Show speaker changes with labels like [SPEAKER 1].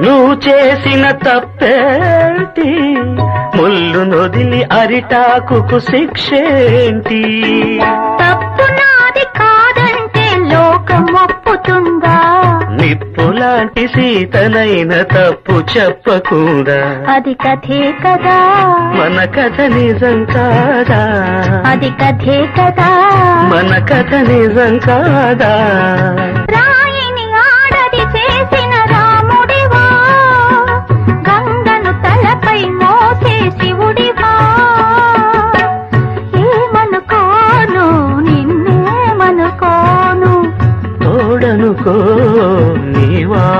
[SPEAKER 1] నువ్వు చేసిన తప్పేంటి, ముళ్ళు నొదిలి అరిటాకుకు శిక్షేంటి?
[SPEAKER 2] తప్పు నాది కాదంటే లోకం ఒప్పుతుందా?
[SPEAKER 1] నిప్పులాంటి సీతనైన తప్పు చెప్పకుండా.
[SPEAKER 2] అది కథే కదా,
[SPEAKER 1] మన కథ నిజం కాదా?
[SPEAKER 2] అది కథే కదా,
[SPEAKER 1] మన కథ నిజం కాదా?